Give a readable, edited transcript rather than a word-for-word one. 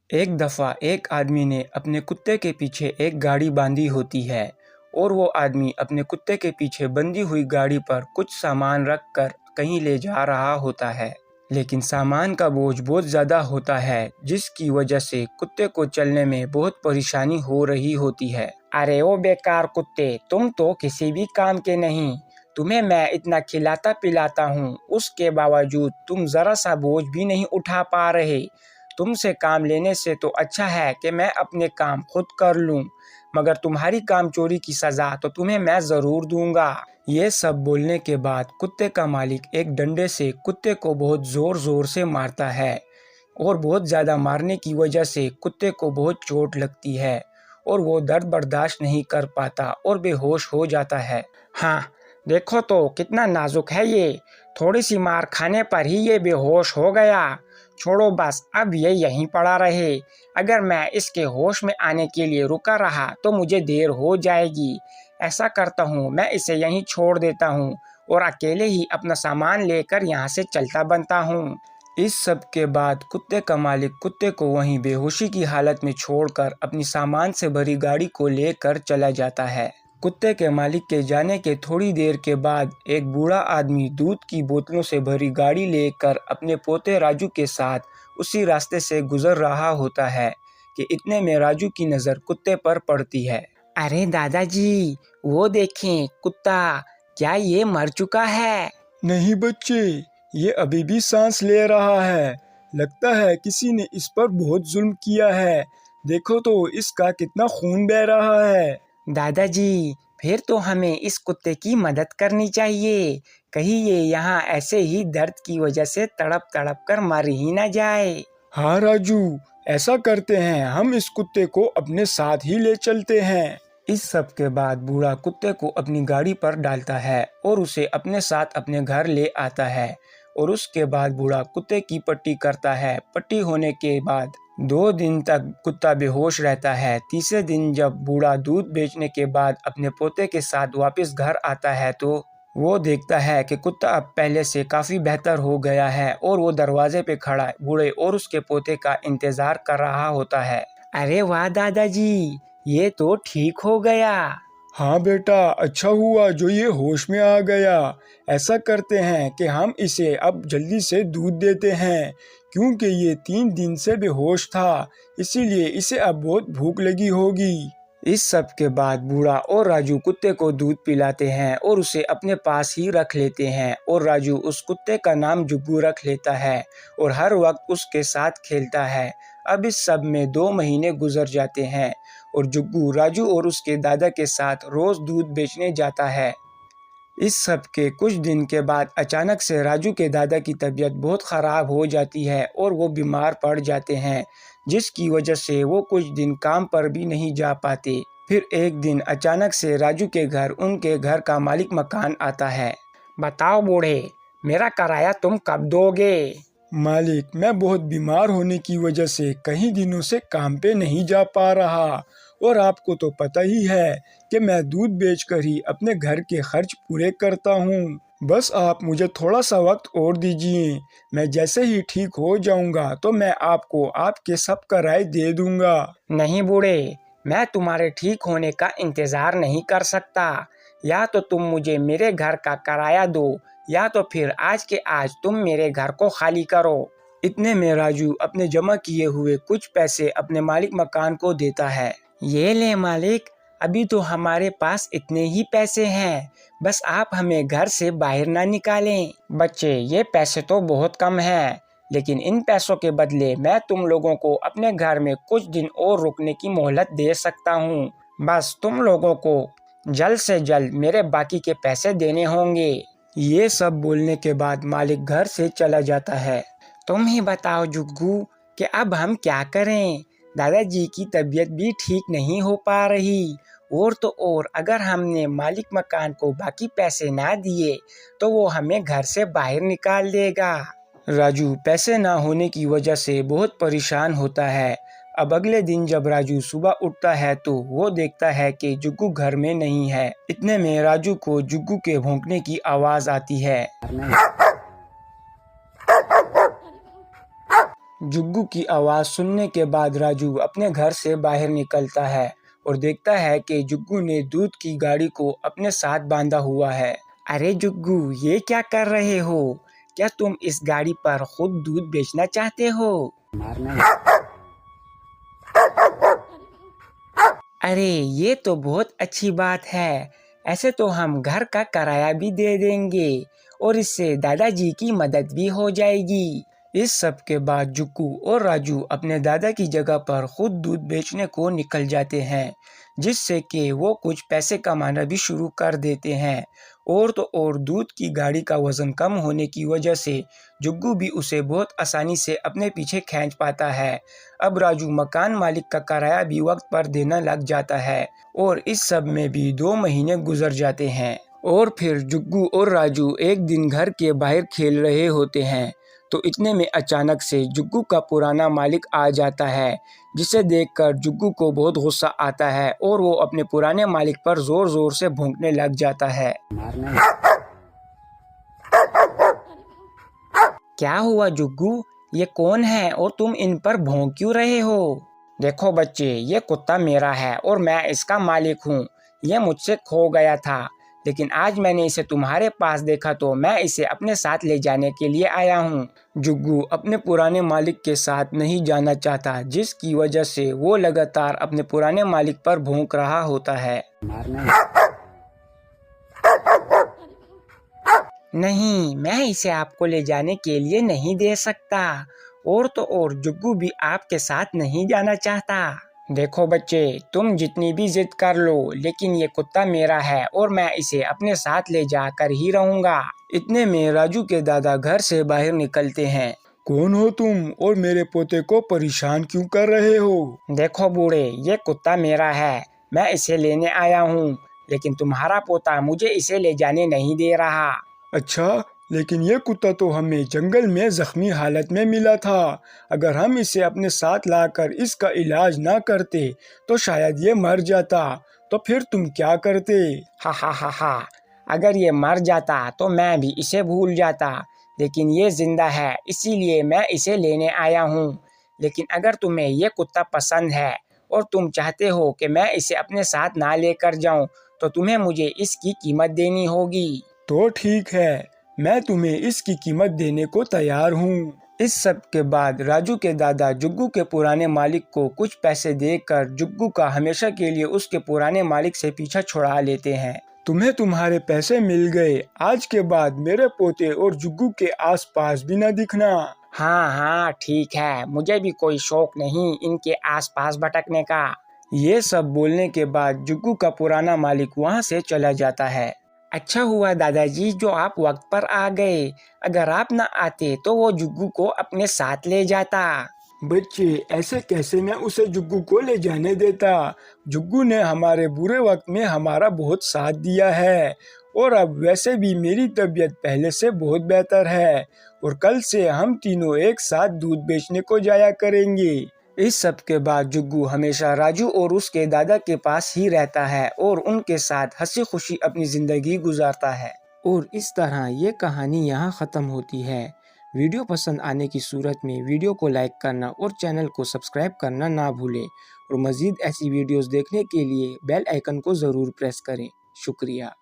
एक दफ़ा एक आदमी ने अपने कुत्ते के पीछे एक गाड़ी बांधी होती है और वो आदमी अपने कुत्ते के पीछे बंधी हुई गाड़ी पर कुछ सामान रख कर कहीं ले जा रहा होता है। लेकिन सामान का बोझ बहुत ज़्यादा होता है जिसकी वजह से कुत्ते को चलने में बहुत परेशानी हो रही होती है। अरे ओ बेकार कुत्ते, तुम तो किसी भी काम के नहीं। तुम्हें मैं इतना खिलाता पिलाता हूँ, उसके बावजूद तुम ज़रा सा बोझ भी नहीं उठा पा रहे। तुमसे काम लेने से तो अच्छा है कि मैं अपने काम खुद कर लूं, मगर तुम्हारी काम चोरी की सज़ा तो तुम्हें मैं ज़रूर दूंगा। ये सब बोलने के बाद कुत्ते का मालिक एक डंडे से कुत्ते को बहुत ज़ोर ज़ोर से मारता है और बहुत ज़्यादा मारने की वजह से कुत्ते को बहुत चोट लगती है और वो दर्द बर्दाश्त नहीं कर पाता और बेहोश हो जाता है। हाँ, देखो तो कितना नाजुक है ये, थोड़ी सी मार खाने पर ही ये बेहोश हो गया। छोड़ो बस, अब ये यहीं पड़ा रहे। अगर मैं इसके होश में आने के लिए रुका रहा तो मुझे देर हो जाएगी। ऐसा करता हूँ, मैं इसे यहीं छोड़ देता हूँ और अकेले ही अपना सामान लेकर यहाँ से चलता बनता हूँ। इस सब के बाद कुत्ते का मालिक कुत्ते को वहीं बेहोशी की हालत में छोड़कर अपनी सामान से भरी गाड़ी को लेकर चला जाता है। कुत्ते के मालिक के जाने के थोड़ी देर के बाद एक बूढ़ा आदमी दूध की बोतलों से भरी गाड़ी लेकर अपने पोते राजू के साथ उसी रास्ते से गुजर रहा होता है कि इतने में राजू की नज़र कुत्ते पर पड़ती है। अरे दादाजी, वो देखें कुत्ता, क्या ये मर चुका है? नहीं बच्चे, ये अभी भी सांस ले रहा है। लगता है किसी ने इस पर बहुत जुल्म किया है। देखो तो इसका कितना खून बह रहा है। दादाजी, फिर तो हमें इस कुत्ते की मदद करनी चाहिए। कहीं ये यहाँ ऐसे ही दर्द की वजह से तड़प तड़प कर मर ही न जाए। हाँ राजू, ऐसा करते हैं, हम इस कुत्ते को अपने साथ ही ले चलते हैं। इस सब के बाद बूढ़ा कुत्ते को अपनी गाड़ी पर डालता है और उसे अपने साथ अपने घर ले आता है और उसके बाद बूढ़ा कुत्ते की पट्टी करता है। पट्टी होने के बाद 2 दिन तक कुत्ता बेहोश रहता है। तीसरे दिन जब बूढ़ा दूध बेचने के बाद अपने पोते के साथ वापस घर आता है तो वो देखता है कि कुत्ता अब पहले से काफ़ी बेहतर हो गया है और वो दरवाजे पे खड़ा बूढ़े और उसके पोते का इंतज़ार कर रहा होता है। अरे वाह दादाजी, ये तो ठीक हो गया। हाँ बेटा, अच्छा हुआ जो ये होश में आ गया। ऐसा करते हैं कि हम इसे अब जल्दी से दूध देते हैं, क्योंकि ये 3 दिन से बेहोश था, इसीलिए इसे अब बहुत भूख लगी होगी। इस सब के बाद बूढ़ा और राजू कुत्ते को दूध पिलाते हैं और उसे अपने पास ही रख लेते हैं और राजू उस कुत्ते का नाम जुग्गू रख लेता है और हर वक्त उसके साथ खेलता है। अब इस सब में 2 महीने गुजर जाते हैं और जुग्गू राजू और उसके दादा के साथ रोज दूध बेचने जाता है। इस सब के कुछ दिन के बाद अचानक से राजू के दादा की तबीयत बहुत ख़राब हो जाती है और वो बीमार पड़ जाते हैं, जिसकी वजह से वो कुछ दिन काम पर भी नहीं जा पाते। फिर एक दिन अचानक से राजू के घर उनके घर का मालिक मकान आता है। बताओ बूढ़े, मेरा किराया तुम कब दोगे? मालिक, मैं बहुत बीमार होने की वजह से कई दिनों से काम पे नहीं जा पा रहा और आपको तो पता ही है कि मैं दूध बेचकर ही अपने घर के खर्च पूरे करता हूँ। बस आप मुझे थोड़ा सा वक्त और दीजिए, मैं जैसे ही ठीक हो जाऊंगा तो मैं आपको आपके सब किराए दे दूंगा। नहीं बूढ़े, मैं तुम्हारे ठीक होने का इंतज़ार नहीं कर सकता। या तो तुम मुझे मेरे घर का किराया दो या तो फिर आज के आज तुम मेरे घर को खाली करो। इतने में राजू अपने जमा किए हुए कुछ पैसे अपने मालिक मकान को देता है। ये ले मालिक, अभी तो हमारे पास इतने ही पैसे हैं, बस आप हमें घर से बाहर ना निकालें। बच्चे, ये पैसे तो बहुत कम हैं, लेकिन इन पैसों के बदले मैं तुम लोगों को अपने घर में कुछ दिन और रुकने की मोहलत दे सकता हूँ। बस तुम लोगों को जल्द से जल्द मेरे बाकी के पैसे देने होंगे। ये सब बोलने के बाद मालिक घर से चला जाता है। तुम ही बताओ जुग्गू कि अब हम क्या करें? दादाजी की तबीयत भी ठीक नहीं हो पा रही और तो और अगर हमने मालिक मकान को बाकी पैसे ना दिए तो वो हमें घर से बाहर निकाल देगा। राजू पैसे ना होने की वजह से बहुत परेशान होता है। अब अगले दिन जब राजू सुबह उठता है तो वो देखता है कि जुग्गू घर में नहीं है। इतने में राजू को जुग्गू के भौंकने की आवाज़ आती है। जुग्गू की आवाज़ सुनने के बाद राजू अपने घर से बाहर निकलता है और देखता है कि जुग्गू ने दूध की गाड़ी को अपने साथ बांधा हुआ है। अरे जुग्गू, ये क्या कर रहे हो? क्या तुम इस गाड़ी पर खुद दूध बेचना चाहते हो? अरे ये तो बहुत अच्छी बात है। ऐसे तो हम घर का किराया भी दे देंगे और इससे दादाजी की मदद भी हो जाएगी। इस सब के बाद जुग्गू और राजू अपने दादा की जगह पर खुद दूध बेचने को निकल जाते हैं, जिससे कि वो कुछ पैसे कमाना भी शुरू कर देते हैं। और तो और दूध की गाड़ी का वज़न कम होने की वजह से जुग्गू भी उसे बहुत आसानी से अपने पीछे खींच पाता है। अब राजू मकान मालिक का किराया भी वक्त पर देना लग जाता है और इस सब में भी 2 महीने गुजर जाते हैं। और फिर जुग्गू और राजू एक दिन घर के बाहर खेल रहे होते हैं, तो इतने में अचानक से जुग्गू का पुराना मालिक आ जाता है, जिसे देखकर जुग्गू को बहुत गुस्सा आता है और वो अपने पुराने मालिक पर जोर जोर से भौंकने लग जाता है। क्या हुआ जुग्गू? ये कौन है और तुम इन पर भौंक क्यों रहे हो? देखो बच्चे, ये कुत्ता मेरा है और मैं इसका मालिक हूँ। ये मुझसे खो गया था, लेकिन आज मैंने इसे तुम्हारे पास देखा तो मैं इसे अपने साथ ले जाने के लिए आया हूँ। जुग्गू अपने पुराने मालिक के साथ नहीं जाना चाहता, जिसकी वजह से वो लगातार अपने पुराने मालिक पर भौंक रहा होता है। नहीं, मैं इसे आपको ले जाने के लिए नहीं दे सकता। और तो और जुग्गू भी आपके साथ नहीं जाना चाहता। देखो बच्चे, तुम जितनी भी जिद कर लो, लेकिन ये कुत्ता मेरा है और मैं इसे अपने साथ ले जाकर ही रहूंगा। इतने में राजू के दादा घर से बाहर निकलते हैं। कौन हो तुम और मेरे पोते को परेशान क्यों कर रहे हो? देखो बूढ़े, ये कुत्ता मेरा है, मैं इसे लेने आया हूँ, लेकिन तुम्हारा पोता मुझे इसे ले जाने नहीं दे रहा। अच्छा, लेकिन ये कुत्ता तो हमें जंगल में जख्मी हालत में मिला था। अगर हम इसे अपने साथ लाकर इसका इलाज ना करते तो शायद ये मर जाता। तो फिर तुम क्या करते? हा हा हा हा, अगर ये मर जाता तो मैं भी इसे भूल जाता, लेकिन ये जिंदा है, इसीलिए मैं इसे लेने आया हूँ। लेकिन अगर तुम्हें ये कुत्ता पसंद है और तुम चाहते हो कि मैं इसे अपने साथ ना लेकर जाऊँ, तो तुम्हें मुझे इसकी कीमत देनी होगी। तो ठीक है, मैं तुम्हें इसकी कीमत देने को तैयार हूँ। इस सब के बाद राजू के दादा जुग्गू के पुराने मालिक को कुछ पैसे देकर जुग्गू का हमेशा के लिए उसके पुराने मालिक से पीछा छुड़ा लेते हैं। तुम्हें तुम्हारे पैसे मिल गए। आज के बाद मेरे पोते और जुग्गू के आसपास भी न दिखना। हाँ हाँ ठीक है, मुझे भी कोई शौक नहीं इनके आसपास भटकने का। ये सब बोलने के बाद जुग्गू का पुराना मालिक वहाँ से चला जाता है। अच्छा हुआ दादाजी जो आप वक्त पर आ गए, अगर आप न आते तो वो जुग्गू को अपने साथ ले जाता। बच्चे, ऐसे कैसे मैं उसे जुग्गू को ले जाने देता? जुग्गू ने हमारे बुरे वक्त में हमारा बहुत साथ दिया है और अब वैसे भी मेरी तबीयत पहले से बहुत बेहतर है और कल से हम तीनों एक साथ दूध बेचने को जाया करेंगे। इस सब के बाद जुग्गू हमेशा राजू और उसके दादा के पास ही रहता है और उनके साथ हंसी खुशी अपनी जिंदगी गुजारता है। और इस तरह ये कहानी यहाँ ख़त्म होती है। वीडियो पसंद आने की सूरत में वीडियो को लाइक करना और चैनल को सब्सक्राइब करना ना भूलें और मज़ीद ऐसी वीडियोस देखने के लिए बेल आइकन को ज़रूर प्रेस करें। शुक्रिया।